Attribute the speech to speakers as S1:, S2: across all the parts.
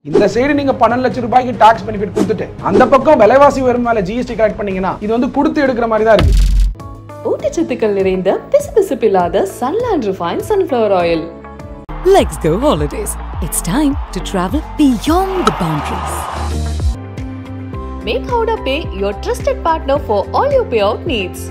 S1: இந்த சைடு நீங்க 12 லட்சம் ரூபாய்க்கு டாக்ஸ் பெனிஃபிட் கொடுத்துட்டு அந்த பக்கம் விலைவாசி உயர்வு மேல ஜிஎஸ்டி கலெக்ட் பண்ணீங்கன்னா இது வந்து கொடுத்து எடுக்கிற மாதிரி தான் இருக்கு.
S2: ஊட்டச்சத்துக்கள் நிறைந்த பிசுபிசுப்பில்லாத Sunland Refined Sunflower Oil.
S3: Let's go holidays. It's time to travel beyond the boundaries.
S2: Make Howrah Pay your trusted partner for all your payout needs.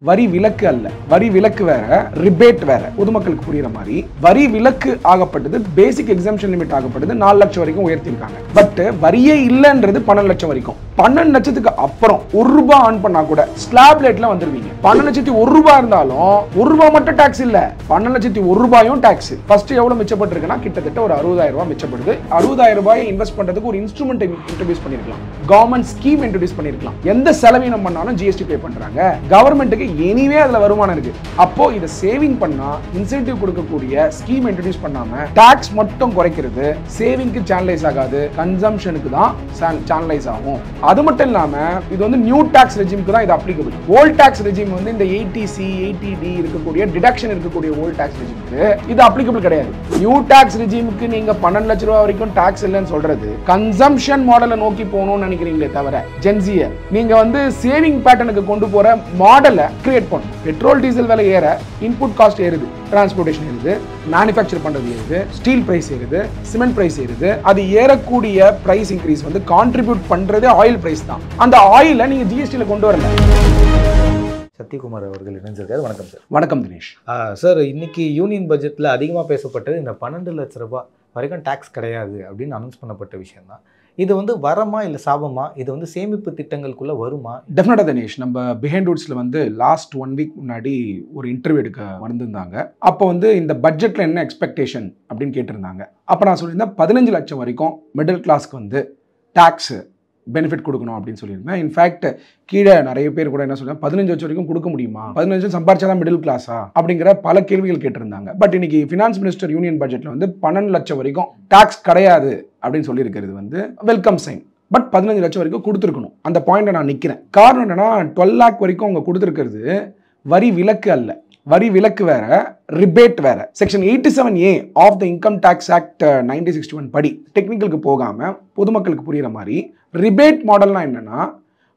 S1: வரி விலக்கு அல்ல, வரி விலக்கு வேற, ரிபேட் வேற. பொதுமக்களுக்கு புரியுற மாதிரி வரி விலக்கு ஆகப்பட்டது, பேசிக் எக்ஸம்ஷன் லிமிட் ஆகப்பட்டது 4 லட்சம் வரைக்கும் உயர்த்திருக்காங்க. பட் வரியே இல்லைன்றது 12 லட்சம் வரைக்கும். 12 லட்சத்துக்கு அப்புறம் ₹1 ஆன் பண்ணா கூட ஸ்லாப் ரேட்ல வந்துருவீங்க. 12 லட்சத்தி ₹1 இருந்தாலும் ₹1 மட்டும் டாக்ஸ் இல்ல, 12 லட்சத்தி ₹1 டாக்ஸ். ஃபர்ஸ்ட் எவ்வளவு மிச்சப்பட்டிருக்குன்னா கிட்டத்தட்ட ஒரு ₹60,000 மிச்சப்படுது. ₹60,000 இன்வெஸ்ட் பண்றதுக்கு ஒரு இன்ஸ்ட்ருமெண்ட் இன்ட்ரோடியூஸ் பண்ணிருக்கலாம், கவர்மெண்ட் ஸ்கீம் இன்ட்ரோடியூஸ் பண்ணிருக்கலாம். எந்த செலவினம் பண்ணாலும் ஜிஎஸ்டி பே பண்றாங்க, கவர்மெண்ட்டுக்கு எனிவே அதுல வருமானம் இருக்கு. அப்போ இத சேவிங் பண்ணா இன்சென்டிவ் கொடுக்கக்கூடிய ஸ்கீம் இன்ட்ரோடியூஸ் பண்ணாம டாக்ஸ் மட்டும் குறைக்கிறது சேவிங்க்கு சேனலைஸ் ஆகாது, கன்சம்ஷனுக்கு தான் சேனலைஸ் ஆகும். அது மட்டும் இல்லாம இது வந்து நியூ டாக்ஸ் ரெஜிமுக்கு தான் இது அப்ளிகபிள். ஓல்ட் டாக்ஸ் ரெஜிம் வந்து இந்த 80C 80D இருக்கக்கூடிய டிடக்ஷன் இருக்கக்கூடிய ஓல்ட் டாக்ஸ் ரெஜிமுக்கு இது அப்ளிகபிள் கிடையாது. நியூ டாக்ஸ் ரெஜிமுக்கு நீங்க 12 லட்சம் ரூபாய் வரைக்கும் டாக்ஸ் இல்லைன்னு சொல்றது கன்சம்ஷன் மாடலை நோக்கி போகணும்னு நினைக்கிறீங்களே தவிர ஜென்சிய நீங்க வந்து சேவிங் பேட்டர்னுக்கு கொண்டு போற மாடலை கிரியேட் பண்ணும். பெட்ரோல் டீசல் விலை ஏற இன்புட் காஸ்ட் ஏறுது, டிரான்ஸ்போர்டேஷன் ஏறுது, மேனுஃபேக்சர் பண்றது ஏறுது, ஸ்டீல் பிரைஸ் ஏறுது, சிமெண்ட் பிரைஸ் ஏறுது. அது ஏறக்கூடிய பிரைஸ் இன்க்ரீஸ் வந்து கான்ட்ரிபியூட் பண்றதே ஆயில் பிரைஸ் தான். அந்த ஆயில நீங்க ஜிஎஸ்டில கொண்டு வரல.
S4: சத்யகுமார் அவர்கள் இணைஞ்சிருக்காரு. வணக்கம் சார்.
S1: வணக்கம் தினேஷ்.
S4: சார், இன்னைக்கு யூனியன் பட்ஜெட்டில் அதிகமாக பேசப்பட்டது இந்த 12 லட்ச ரூபாய் வரைக்கும் டேக்ஸ் கிடையாது அப்படின்னு அனௌன்ஸ் பண்ணப்பட்ட விஷயம் தான். இது வந்து வரமா இல்லை சாபமா? இது வந்து சேமிப்பு திட்டங்களுக்குள்ள வருமா?
S1: டெஃபினட்டா தினேஷ், நம்ம பிஹைண்ட் ரூட்ஸ்ல வந்து லாஸ்ட் 1 வீக் முன்னாடி ஒரு இன்டர்வியூ எடுக்க வந்திருந்தாங்க. அப்போ வந்து இந்த பட்ஜெட்ல என்ன எக்ஸ்பெக்டேஷன் அப்படின்னு கேட்டிருந்தாங்க. அப்போ நான் சொல்லியிருந்தேன் 15 லட்சம் வரைக்கும் மிடில் கிளாஸ்க்கு வந்து டாக்ஸ் பெனிஃபிட் கொடுக்கணும் அப்படின்னு சொல்லியிருந்தேன். இன்ஃபேக்ட் கீழே நிறைய பேர் கூட என்ன சொல்றாங்க, 15 லட்சம் வரைக்கும் கொடுக்க முடியுமா, 15 லட்சம் சம்பாரிச்சாதான் மிடில் கிளாஸா அப்படிங்கிற பல கேள்விகள் கேட்டிருந்தாங்க. பட் இன்னைக்கு ஃபினான்ஸ் மினிஸ்டர் யூனியன் பட்ஜெட்ல வந்து 12 லட்சம் வரைக்கும் டாக்ஸ் கிடையாது அப்படின்னு சொல்லியிருக்கிறது வந்து வெல்கம் சைன். பட் 15 லட்சம் வரைக்கும் கொடுத்துருக்கணும். அந்த பாயிண்ட்டை நான் நிற்கிறேன். காரணம் என்னன்னா 12 லேக் வரைக்கும் அவங்க கொடுத்துருக்கிறது வரி விலக்கு அல்ல, வரி விலக்கு வேற, ரிபேட் வேற. Section 87A of the income tax act 1961 படி டெக்னிக்கலுக்கு போகாம பொதுமக்களுக்கு புரியுற மாதிரி ரிபேட் மாடல்னா என்னன்னா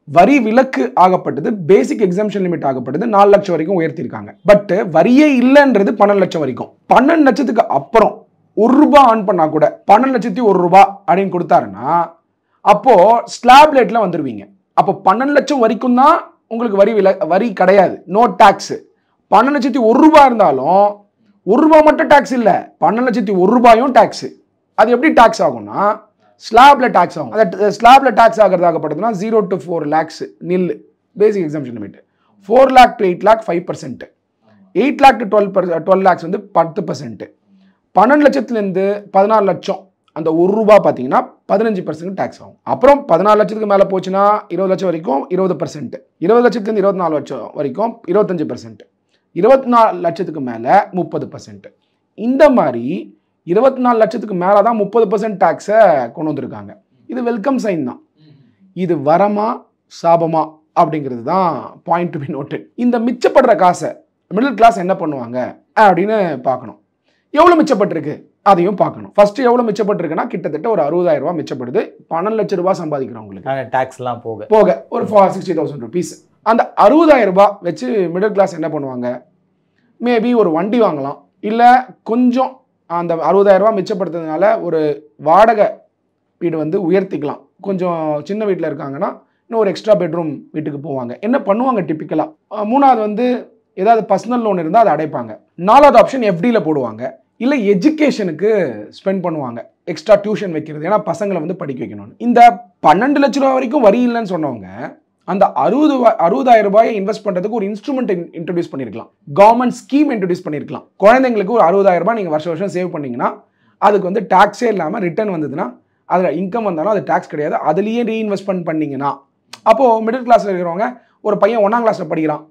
S1: வரி விலக்கு ஆகப்பட்டது, பேசிக் எக்ஸம்ஷன் லிமிட் ஆகப்பட்டது 4 லட்சம் வரைக்கும் உயர்த்திருக்காங்க. பட் வரியே இல்லைன்றது 12 லட்சம் வரைக்கும். 12 லட்சத்துக்கு அப்புறம் ₹1 ஆன் பண்ணா கூட 12 லட்சத்தி ₹1 அப்படின்னு கொடுத்தாருன்னா அப்போ ஸ்லாப் ரேட்ல வந்துருவீங்க. அப்போ 12 லட்சம் வரைக்கும் தான் உங்களுக்கு வரி கிடையாது, நோ டாக்ஸ். 12 லட்சத்தி ₹1 இருந்தாலும் ₹1 மட்டும் டாக்ஸ் இல்லை, 12 லட்சத்தி ₹1 டாக்ஸ். அது எப்படி டாக்ஸ் ஆகும்னா ஸ்லாப்ல டாக்ஸ் ஆகும். அந்த ஸ்லாப்ல டாக்ஸ் ஆகிறதாகப்பட்டதுன்னா 0 to 4 lakhs நில் பேசிக் exemption limit, 4 lakh to 8 lakh 5%, 8 lakh to 12 lakhs வந்து 10%. 12 லட்சத்துலேருந்து 14 லட்சம் அந்த ₹1 பார்த்தீங்கன்னா 15% டாக்ஸ் ஆகும். அப்புறம் 14 லட்சத்துக்கு மேலே போச்சுன்னா 20 லட்சம் வரைக்கும் 20%, 20 லட்சத்துலேருந்து 24 லட்சம் வரைக்கும் 25%, 24 லட்சத்துக்கு மேலே 30%. இந்த மாதிரி 24 லட்சத்துக்கு மேலே தான் 30% டாக்ஸை கொண்டு வந்திருக்காங்க. இது வெல்கம் சைன் தான். இது வரமா சாபமா அப்படிங்கிறது தான் பாயிண்ட் டு பி நோட்டட். இந்த மிச்சப்படுற காசை மிடில் கிளாஸ் என்ன பண்ணுவாங்க அப்படின்னு பார்க்கணும். எவ்வளோ மிச்சப்பட்டிருக்கு அதையும் பார்க்கணும். ஃபர்ஸ்ட் எவ்வளோ மிச்சப்பட்டிருக்குன்னா கிட்டத்தட்ட ஒரு ₹60,000 மிச்சப்படுது. 12 லட்சம் ரூபாய் சம்பாதிக்கிறவங்களுக்கு
S4: டாக்ஸ்லாம் போக
S1: ஒரு 60,000 rupees. அந்த ₹60,000 வச்சு மிடில் கிளாஸ் என்ன பண்ணுவாங்க, மேபி ஒரு வண்டி வாங்கலாம், இல்லை கொஞ்சம் அந்த ₹60,000 மிச்சப்படுத்துறதுனால ஒரு வாடகை வீடு வந்து உயர்த்திக்கலாம். கொஞ்சம் சின்ன வீட்டில் இருக்காங்கன்னா இன்னும் ஒரு எக்ஸ்ட்ரா பெட்ரூம் வீட்டுக்கு போவாங்க. என்ன பண்ணுவாங்க டிப்பிக்கலாக? 3வது வந்து ஏதாவது பர்சனல் லோன் இருந்தால் அதை அடைப்பாங்க. 4வது ஆப்ஷன் FDயில் போடுவாங்க, இல்லை எஜுகேஷனுக்கு ஸ்பெண்ட் பண்ணுவாங்க, எக்ஸ்ட்ரா டியூஷன் வைக்கிறது, ஏன்னா பசங்களை வந்து படிக்க வைக்கணும்னு. இந்த 12 லட்ச ரூபா வரைக்கும் வரி இல்லைன்னு சொன்னவங்க அந்த ₹60,000 இன்வெஸ்ட் பண்ணுறதுக்கு ஒரு இன்ஸ்ட்ருமெண்ட் இன்ட்ரோடியூஸ் பண்ணியிருக்கலாம், கவர்மெண்ட் ஸ்கீம் இன்ட்ரோடியூஸ் பண்ணியிருக்கலாம். குழந்தைங்களுக்கு ஒரு ₹60,000 நீங்கள் வருஷம் சேவ் பண்ணீங்கன்னா அதுக்கு வந்து டாக்ஸே இல்லாமல் ரிட்டர்ன் வந்ததுன்னா அதில் இன்கம் வந்தாலும் அது டாக்ஸ் கிடையாது. அதுலேயே ரீஇன்வெஸ்ட்மெண்ட் பண்ணிங்கன்னா அப்போது மிடில் கிளாஸில் இருக்கிறவங்க ஒரு பையன் 1ஆம் கிளாஸில் படிக்கிறான்,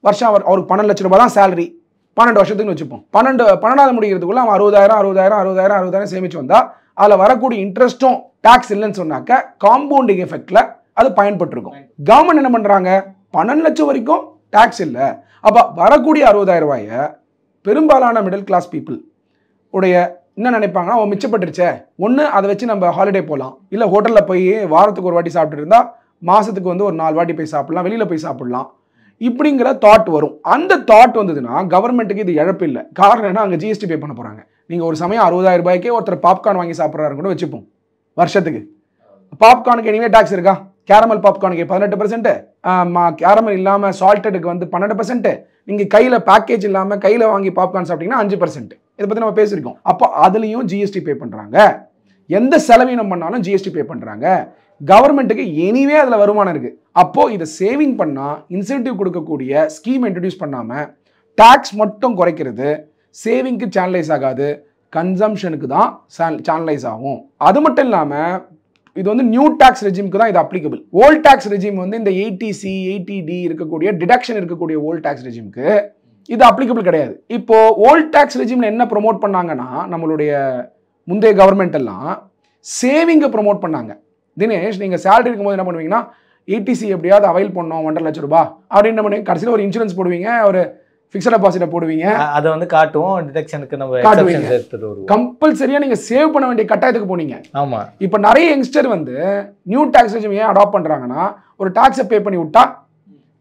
S1: வருஷம் அவருக்கு 12 லட்ச ரூபாய் தான் சேலரி, 12 வருஷத்துக்குன்னு வச்சுப்போம். 12வது முடிக்கிறதுக்குள்ள அவன் 60,000 சேமிச்சு வந்தால் அதில் வரக்கூடிய இன்ட்ரெஸ்ட்டும் டாக்ஸ் இல்லைன்னு சொன்னாக்க காம்பவுண்டிங் எஃபெக்டில் அது பயன்பட்டுருக்கும். கவர்மெண்ட் என்ன பண்ணுறாங்க, 12 லட்சம் வரைக்கும் டாக்ஸ் இல்லை, அப்போ வரக்கூடிய ₹60,000 பெரும்பாலான மிடில் கிளாஸ் பீப்புள் உடைய என்ன நினைப்பாங்கன்னா மிச்சப்பட்டுருச்சே, ஒன்று அதை வச்சு நம்ம ஹாலிடே போகலாம், இல்லை ஹோட்டலில் போய் வாரத்துக்கு ஒரு வாட்டி சாப்பிட்டு இருந்தால் மாதத்துக்கு வந்து ஒரு 4 வாட்டி போய் சாப்பிடலாம், வெளியில் போய் சாப்பிடலாம், இப்படிங்கிற தாட் வரும். அந்த தாட் வந்ததுன்னா கவர்மெண்ட்டுக்கு இது இழப்பு இல்லை. காரணம் என்ன, அங்கே ஜிஎஸ்டி பே பண்ண போகிறாங்க. நீங்கள் ஒரு சமயம் 60,000 ரூபாய்க்கே ஒருத்தர் பாப்கார்ன் வாங்கி சாப்பிட்றாரு கூட வச்சுப்போம். வருஷத்துக்கு பாப்கார்னுக்கு எனிவே டாக்ஸ் இருக்கா? கேரமல் பாப்கார்னுக்கு 18%, கேரமல் இல்லாமல் சால்ட்டடுக்கு வந்து 12%, நீங்கள் கையில் பேக்கேஜ் இல்லாமல் கையில் வாங்கி பாப்கார்ன் சாப்பிட்டீங்கன்னா 5%. இதை பற்றி நம்ம பேசியிருக்கோம். அப்போ அதுலேயும் ஜிஎஸ்டி பே பண்ணுறாங்க. எந்த செலவீனம் பண்ணாலும் ஜிஎஸ்டி பே பண்ணுறாங்க. கவர்மெண்ட்டுக்கு எனிவே அதில் வருமானம் இருக்குது. அப்போது இதை சேவிங் பண்ணால் இன்சென்டிவ் கொடுக்கக்கூடிய ஸ்கீம் இன்ட்ரடியூஸ் பண்ணாமல் டாக்ஸ் மட்டும் குறைக்கிறது சேவிங்க்கு சேனலைஸ் ஆகாது, கன்சம்ஷனுக்கு தான் சேனலைஸ் ஆகும். அது மட்டும் இல்லாமல் இது வந்து நியூ டாக்ஸ் ரெஜிமுக்கு தான் இது அப்ளிகபிள். ஓல்ட் டாக்ஸ் ரெஜிம் வந்து இந்த 80C 80D இருக்கக்கூடிய டிடக்ஷன் இருக்கக்கூடிய ஓல்ட் டாக்ஸ் ரெஜிமுக்கு இது அப்ளிகபிள் கிடையாது. இப்போ ஓல்ட் டாக்ஸ் ரெஜிம்ல என்ன ப்ரொமோட் பண்ணாங்கன்னா, நம்மளுடைய முந்தைய கவர்மெண்ட் எல்லாம் சேவிங்கை ப்ரொமோட் பண்ணாங்க. தினேஷ், நீங்கள் சேலரி இருக்கும்போது என்ன பண்ணுவீங்கன்னா 80C எப்படியாவது அவைல் பண்ணோம் 1.5 லட்சம் ரூபாய் அப்படின்னு பண்ணி கடைசியில் ஒரு இன்சூரன்ஸ் போடுவீங்க, ஒரு ஃபிக்ஸட் டெபாசிட்டை போடுவீங்க,
S4: அதை வந்து காட்டுவோம், டிடக்ஷனுக்கு நம்ம
S1: கம்பல்சரியா நீங்க சேவ் பண்ண வேண்டிய கட்டாயத்துக்கு போனீங்க.
S4: ஆமா.
S1: இப்போ நிறைய யங்ஸ்டர் வந்து நியூ டாக்ஸ் ரெஜிம் ஏன் அடாப்ட் பண்றாங்கன்னா, ஒரு டாக்ஸை பே பண்ணி விட்டா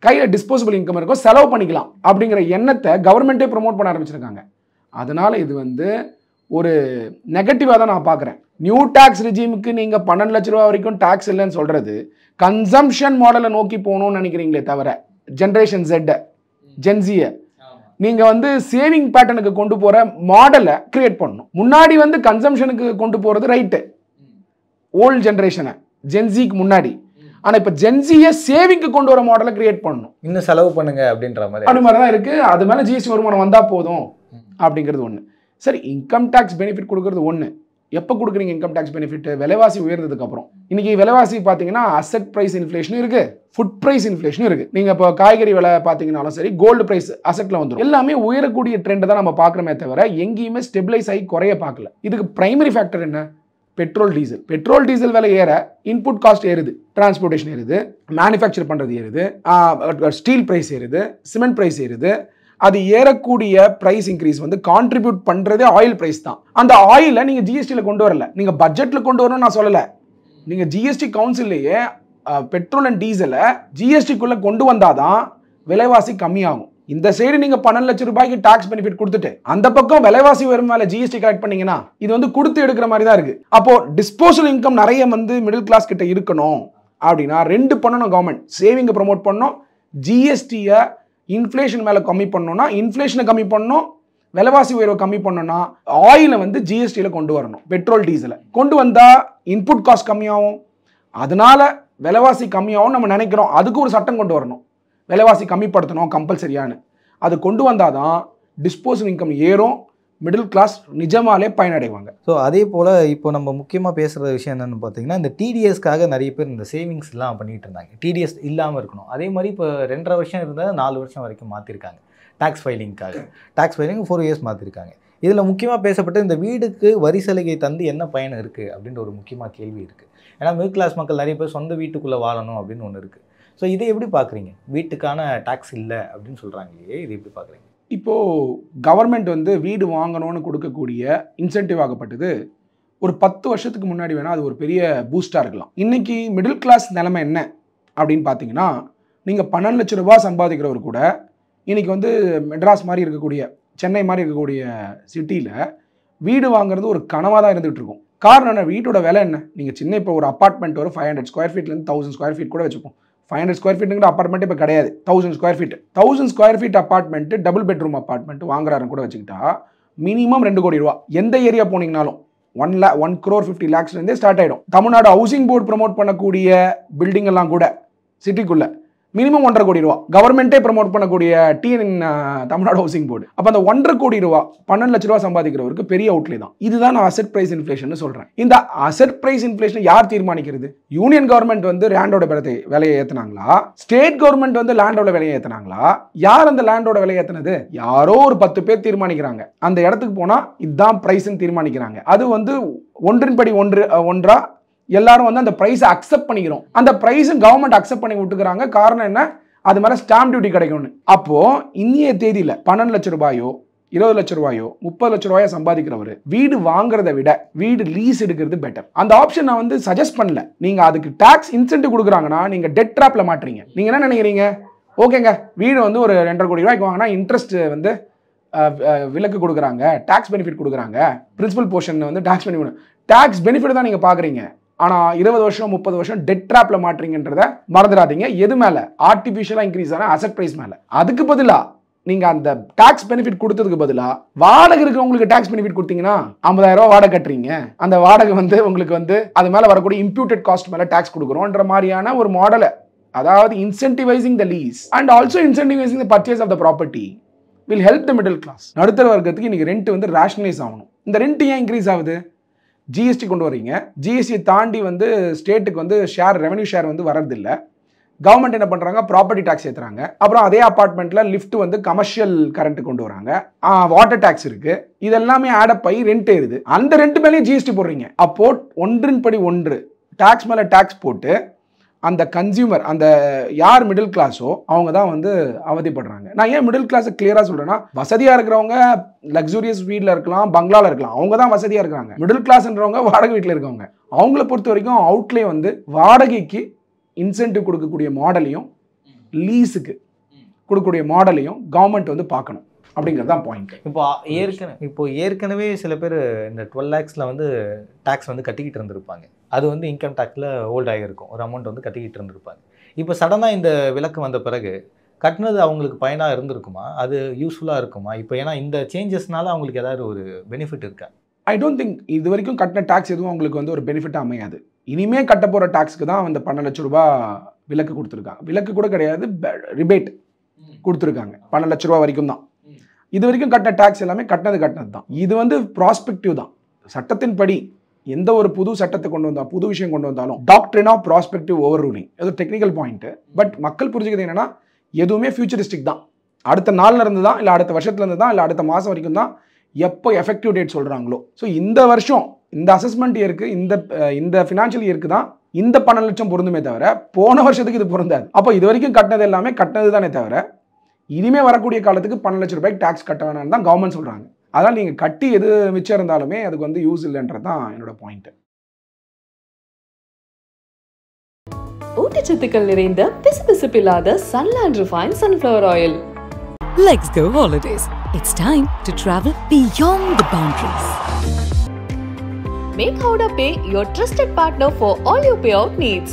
S1: கையில டிஸ்போசபிள் இன்கம் இருக்கும், செலவு பண்ணிக்கலாம் அப்படிங்கிற எண்ணத்தை கவர்மெண்ட்டே ப்ரொமோட் பண்ண ஆரம்பிச்சிருக்காங்க. அதனால இது வந்து ஒரு நெகட்டிவா தான் நான் பார்க்குறேன். நியூ டாக்ஸ் ரெஜிமுக்கு நீங்க 12 லட்ச ரூபா வரைக்கும் டாக்ஸ் இல்லைன்னு சொல்றது கன்சம்ஷன் மாடலை நோக்கி போகணும்னு நினைக்கிறீங்களே தவிர ஜென்ரேஷன் Z ஜென்சியை நீங்க வந்து சேவிங் பேட்டர்னுக்கு கொண்டு போற மாடலை கிரியேட் பண்ணணும். முன்னாடி வந்து கன்சம்ஷனுக்கு கொண்டு போறது ரைட்டு, ஓல்ட் ஜென்ரேஷனை ஜென்சிக்கு முன்னாடி. ஆனா இப்ப ஜென்சியை சேவிங்க்கு கொண்டு வர மாடலை கிரியேட் பண்ணணும்.
S4: இன்னும் செலவு பண்ணுங்க அப்படின்ற மாதிரி
S1: அது மாதிரி தான் இருக்கு. அது மேல ஜிஎஸ்டி வருமானம் வந்தா போதும் அப்படிங்கிறது ஒண்ணு. சரி, இன்கம் டாக்ஸ் பெனிஃபிட் கொடுக்கறது ஒண்ணு. எப்போ கொடுக்குறீங்க இன்கம் டாக்ஸ் பெனிஃபிட்? விலைவாசி உயர்ந்ததுக்கு அப்புறம். இன்னைக்கு விலைவாசி பார்த்தீங்கன்னா அசெட் பிரைஸ் இன்ஃப்ளேஷனும் இருக்கு, ஃபுட் பிரைஸ் இன்ஃப்ளேஷனும் இருக்கு. நீங்க இப்போ காய்கறி விலை பார்த்தீங்கன்னாலும் சரி, கோல்டு பிரைஸ் அசெட்ல வந்துடும். எல்லாமே உயரக்கூடிய ட்ரெண்ட் தான் நம்ம பார்க்குறோமே தவிர எங்கேயுமே ஸ்டெபிளைஸ் ஆகி குறைய பார்க்கல. இதுக்கு பிரைமரி ஃபேக்டர் என்ன? Petrol diesel. பெட்ரோல் டீசல் விலை ஏற இன்புட் காஸ்ட் ஏறுது, டிரான்ஸ்போர்ட்டேஷன் ஏறுது, மேனுஃபேக்சர் பண்றது ஏறுது, ஸ்டீல் பிரைஸ் ஏறுது, சிமெண்ட் பிரைஸ் ஏறுது. அது ஏறக்கூடிய பிரைஸ் இன்க்ரீஸ் வந்து கான்ட்ரிபியூட் பண்றதே ஆயில் பிரைஸ் தான். அந்த ஆயிலை நீங்க ஜிஎஸ்டியில் கொண்டு வரல, நீங்க பட்ஜெட்ல கொண்டு வரணும்னு நான் சொல்லல. நீங்க ஜிஎஸ்டி கவுன்சில்லையே பெட்ரோல் அண்ட் டீசலை ஜிஎஸ்டிக்குள்ள கொண்டு வந்தாதான் விலைவாசி கம்மியாகும். இந்த சைடு நீங்க 12 லட்சம் ரூபாய்க்கு டாக்ஸ் பெனிஃபிட் கொடுத்துட்டு அந்த பக்கம் விலைவாசி வரும் மேல ஜிஎஸ்டி கலெக்ட் பண்ணீங்கன்னா இது வந்து கொடுத்து எடுக்கிற மாதிரி தான் இருக்கு. அப்போ டிஸ்போசல் இன்கம் நிறைய வந்து மிடில் கிளாஸ் கிட்ட இருக்கணும் அப்படின்னா ரெண்டு பண்ணணும். கவர்மெண்ட் சேவிங்கை ப்ரொமோட் பண்ணணும், ஜிஎஸ்டியை இன்ஃப்ளேஷன் மேலே கம்மி பண்ணணும்னா இன்ஃப்ளேஷனை கம்மி பண்ணணும், விலைவாசி உயர்வை கம்மி பண்ணணும்னா ஆயிலை வந்து ஜிஎஸ்டியில் கொண்டு வரணும். பெட்ரோல் டீசலை கொண்டு வந்தால் இன்புட் காஸ்ட் கம்மியாகும், அதனால விலைவாசி கம்மியாகும் நம்ம நினைக்கிறோம். அதுக்கு ஒரு சட்டம் கொண்டு வரணும், விலைவாசி கம்மிப்படுத்தணும் கம்பல்சரியானு. அது கொண்டு வந்தால் தான் டிஸ்போசல் இன்கம் ஏறும், மிடில் கிளாஸ் நிஜமாலே பயனடைவாங்க.
S4: ஸோ அதே போல் இப்போ நம்ம முக்கியமாக பேசுகிற விஷயம் என்னென்னு பார்த்தீங்கன்னா, இந்த டிடிஎஸ்க்காக நிறைய பேர் இந்த சேவிங்ஸ்லாம் பண்ணிகிட்டு இருந்தாங்க. டிடிஎஸ் இல்லாமல் இருக்கணும். அதே மாதிரி இப்போ 2.5 வருஷம் இருந்தால் 4 வருஷம் வரைக்கும் மாற்றிருக்காங்க டேக்ஸ் ஃபைலிங்காக. டேக்ஸ் ஃபைலிங் 4 இயர்ஸ் மாற்றிருக்காங்க. இதில் முக்கியமாக பேசப்பட்டு இந்த வீடுக்கு வரி சலுகை தந்து என்ன பயன் இருக்குது அப்படின்ற ஒரு முக்கியமாக கேள்வி இருக்குது. ஏன்னா மிடில் கிளாஸ் மக்கள் நிறைய பேர் சொந்த வீட்டுக்குள்ளே வாழணும் அப்படின்னு ஒன்று இருக்குது. ஸோ இதை எப்படி பார்க்குறீங்க? வீட்டுக்கான டேக்ஸ் இல்லை அப்படின்னு சொல்கிறாங்களே, இது எப்படி பார்க்குறீங்க?
S1: இப்போது கவர்மெண்ட் வந்து வீடு வாங்கணும்னு கொடுக்கக்கூடிய இன்சென்டிவ் ஆகப்பட்டது ஒரு 10 வருஷத்துக்கு முன்னாடி வேணால் அது ஒரு பெரிய பூஸ்டாக இருக்கலாம். இன்றைக்கி மிடில் கிளாஸ் நிலைமை என்ன அப்படின்னு பார்த்தீங்கன்னா, நீங்கள் 12 லட்ச ரூபா சம்பாதிக்கிறவர் கூட இன்றைக்கி வந்து மெட்ராஸ் மாதிரி இருக்கக்கூடிய, சென்னை மாதிரி இருக்கக்கூடிய சிட்டியில் வீடு வாங்குறது ஒரு கனவாக தான் இருந்துகிட்டு இருக்கும். காரணம் என்ன? வீட்டோட விலை என்ன? நீங்கள் சின்ன இப்போ ஒரு அப்பார்ட்மெண்ட் ஒரு 500 ஸ்கொயர் ஃபீட்லேருந்து 1000 ஸ்கொயர் ஃபீட் கூட வச்சுப்போம். 500 ஸ்கொயர் ஃபீட்டுங்கிற அப்பார்ட்மெண்ட் இப்போ கிடையாது, 1000 square feet. 1000 square feet apartment, double bedroom apartment வாங்குறாருன்னு கூட வச்சுக்கிட்டா மினிமம் 2 கோடி ரூபா. எந்த ஏரியா போனீங்கனாலும் 1 crore 50 lakhsலேருந்தே ஸ்டார்ட் ஆகிடும். தமிழ்நாடு ஹவுசிங் போர்டு ப்ரமோட் பண்ணக்கூடிய பில்டிங் எல்லாம் கூட சிட்டிக்குள்ள மினிமம் 1.5 கோடி ரூபா. கவர்மெண்ட்டே ப்ரமோட் பண்ணக்கூடிய தமிழ்நாடு ஹவுசிங் போர்டு. அப்போ அந்த 1.5 கோடி ரூபா 12 லட்ச ரூபா சம்பாதிக்கிறவருக்கு பெரிய அவுட்லே தான். இதுதான் நான் அசெட் பிரைஸ் இன்ஃப்ளேஷன் சொல்றேன். இந்த அசெட் பிரைஸ் இன்ஃப்ளேஷன் யார் தீர்மானிக்கிறது? யூனியன் கவர்மெண்ட் வந்து லேண்டோட விலையை ஏற்றினாங்களா? ஸ்டேட் கவர்மெண்ட் வந்து லேண்டோட விலையை ஏற்றினாங்களா? யார் அந்த லேண்டோட விலையை ஏற்றினது? யாரோ ஒரு 10 பேர் தீர்மானிக்கிறாங்க. அந்த இடத்துக்கு போனா இதுதான் பிரைஸ்ன்னு தீர்மானிக்கிறாங்க. அது வந்து ஒன்றின்படி ஒன்றா எல்லாரும் வந்து அந்த பிரைஸை அக்செப்ட் பண்ணிக்கிறோம். அந்த பிரைஸும் கவர்மெண்ட் அக்செப்ட் பண்ணி விட்டுக்கிறாங்க. காரணம் என்ன? அது மேலே ஸ்டாம்ப் டியூட்டி கிடைக்கும்னு. அப்போ இன்னைய தேதியில் 12 லட்ச ரூபாயோ 20 லட்ச ரூபாயோ 30 லட்ச ரூபாயோ சம்பாதிக்கிறவர் வீடு வாங்குறதை விட வீடு லீஸ் எடுக்கிறது பெட்டர். அந்த ஆப்ஷன் நான் வந்து சஜஸ்ட் பண்ணல. நீங்க அதுக்கு டாக்ஸ் இன்சென்டிவ் கொடுக்குறாங்கன்னா நீங்க டெட் ட்ராப்ல மாட்டுறீங்க. நீங்க என்ன நினைக்கிறீங்க? ஓகேங்க, வீடு வந்து ஒரு 2.5 கோடி ரூபாய்க்கு வாங்கினா இன்ட்ரெஸ்ட் வந்து விலக்கு கொடுக்குறாங்க, டாக்ஸ் பெனிஃபிட் கொடுக்குறாங்க, பிரின்சிபல் போர்ஷன் வந்து டாக்ஸ் பெனிஃபிட், டாக்ஸ் பெனிஃபிட் தான் நீங்க பாக்குறீங்க. ஆனால் 20 வருஷம் 30 வருஷம் டெட் ட்ராப்ல மாட்டுறீங்கன்றத மறந்துடாதீங்க. எது மேலே? ஆர்டிஃபிஷியலாக இன்க்ரீஸ் ஆன அசெட் ப்ரைஸ் மேலே. அதுக்கு பதிலாக நீங்கள் அந்த டாக்ஸ் பெனிஃபிட் கொடுத்ததுக்கு பதிலாக வாடகை இருக்கிறவங்களுக்கு டாக்ஸ் பெனிஃபிட் கொடுத்தீங்கன்னா 50,000 ரூபா வாடகை கட்டுறீங்க, அந்த வாடகை வந்து உங்களுக்கு வந்து அது மேலே வரக்கூடிய இம்ப்யூட்டட் காஸ்ட் மேலே டாக்ஸ் கொடுக்குறோன்ற மாதிரியான ஒரு மாடலை, அதாவது incentivising the lease and also incentivising the purchase of the property will help the middle class. நடுத்தர வர்க்கத்துக்கு இன்னைக்கு ரெண்ட் வந்து ரேஷனலைஸ் ஆகணும். இந்த ரெண்ட் ஏன் இன்க்ரீஸ் ஆகுது? ஜிஎஸ்டி கொண்டு வரீங்க, ஜிஎஸ்டி தாண்டி வந்து ஸ்டேட்டுக்கு வந்து ரெவன்யூ ஷேர் வந்து வரதில்லை. கவர்மெண்ட் என்ன பண்ணுறாங்க? ப்ராப்பர்ட்டி டாக்ஸ் ஏற்றுறாங்க. அப்புறம் அதே அப்பார்ட்மெண்ட்டில் லிஃப்ட் வந்து கமர்ஷியல் கரண்ட் கொண்டு வராங்க, வாட்டர் டாக்ஸ் இருக்குது. இதெல்லாமே ஆடப் ஆகி ரெண்ட் ஏறுது. அந்த ரெண்ட் மேலேயும் ஜிஎஸ்டி போடுறீங்க. அப்போ ஒன்றின் படி ஒன்று டாக்ஸ் மேலே டாக்ஸ் போட்டு அந்த கன்சியூமர், அந்த யார் மிடில் கிளாஸோ அவங்க தான் வந்து அவதிப்படுறாங்க. நான் ஏன் மிடில் கிளாஸை கிளியராக சொல்கிறேன்னா, வசதியாக இருக்கிறவங்க லக்ஸூரியஸ் வீட்டில் இருக்கலாம், பங்களாவில் இருக்கலாம், அவங்க தான் வசதியாக இருக்கிறாங்க. மிடில் கிளாஸ்ன்றவங்க வாடகை வீட்டில் இருக்கவங்க. அவங்கள பொறுத்த வரைக்கும் அவுட்லே வந்து வாடகைக்கு இன்சென்டிவ் கொடுக்கக்கூடிய மாடலையும் லீஸுக்கு கொடுக்கக்கூடிய மாடலையும் கவர்மெண்ட் வந்து பார்க்கணும் அப்படிங்கிறது தான் பாயிண்ட்.
S4: இப்போ ஏற்கனவே சில பேர் இந்த 12 lakhsல வந்து டாக்ஸ் வந்து கட்டிக்கிட்டு இருந்திருப்பாங்க. அது வந்து இன்கம் டேக்ஸில் ஹோல்ட் ஆகியிருக்கும், ஒரு அமௌண்ட் வந்து கட்டிக்கிட்டு இருந்திருப்பாங்க. இப்போ சடனாக இந்த விலக்கு வந்த பிறகு கட்டினது அவங்களுக்கு பயனாக இருந்திருக்குமா? அது யூஸ்ஃபுல்லாக இருக்குமா? இப்போ ஏன்னா இந்த சேஞ்சஸ்னால அவங்களுக்கு ஏதாவது ஒரு பெனிஃபிட் இருக்கா?
S1: ஐ டோன்ட் திங்க் இது வரைக்கும் கட்டின டாக்ஸ் எதுவும் அவங்களுக்கு வந்து ஒரு பெனிஃபிட்டாக அமையாது. இனிமே கட்ட போகிற டாக்ஸ்க்கு தான் அந்த 12 லட்ச ரூபா விலக்கு கொடுத்துருக்காங்க. விலக்கு கூட கிடையாது, ரிபேட் கொடுத்துருக்காங்க. 12 லட்ச ரூபா வரைக்கும் தான். இது வரைக்கும் கட்டின டாக்ஸ் எல்லாமே கட்டினது தான். இது வந்து ப்ராஸ்பெக்டிவ் தான். சட்டத்தின்படி எந்த ஒரு புது சட்டத்தை கொண்டு வந்தால், புது விஷயம் கொண்டு வந்தாலும் doctrine of prospective overruling, அது டெக்னிக்கல் பாயிண்ட். பட் மக்கள் புரிஞ்சுக்கிறது என்னன்னா, எதுவுமே ஃபியூச்சரிஸ்டிக் தான். அடுத்த நாள்ல இருந்து தான், இல்லை அடுத்த வருஷத்துல இருந்து தான், இல்லை அடுத்த மாதம் வரைக்கும் தான் எப்போ எஃபெக்டிவ் டேட் சொல்கிறாங்களோ. ஸோ இந்த வருஷம் இந்த அசஸ்மெண்ட் இயருக்கு, இந்த ஃபினான்ஷியல் இயருக்கு தான் இந்த 12 லட்சம் பொருந்துமே தவிர போன வருஷத்துக்கு இது பொருந்தாது. அப்போ இது வரைக்கும் கட்டினது எல்லாமே கட்டினது தானே தவிர இனிமே வரக்கூடிய காலத்துக்கு 12 லட்ச ரூபாய்க்கு டாக்ஸ் கட்ட வேணாம்னு தான் கவர்மெண்ட் சொல்கிறாங்க. அதனால் நீங்கள் கட்டி எது மிச்சம் இருந்தாலுமே அதுக்கு வந்து யூஸ் இல்லைன்றது தான் என்னோட பாயிண்ட்.
S2: ஊட்டச்சத்துக்கள் நிறைந்த பிசுபிசுப்பில்லாத Sunland Refined Sunflower Oil.
S3: Let's go holidays. It's time to travel beyond the boundaries.
S2: Make Howrah Pay your trusted partner for all your payout needs.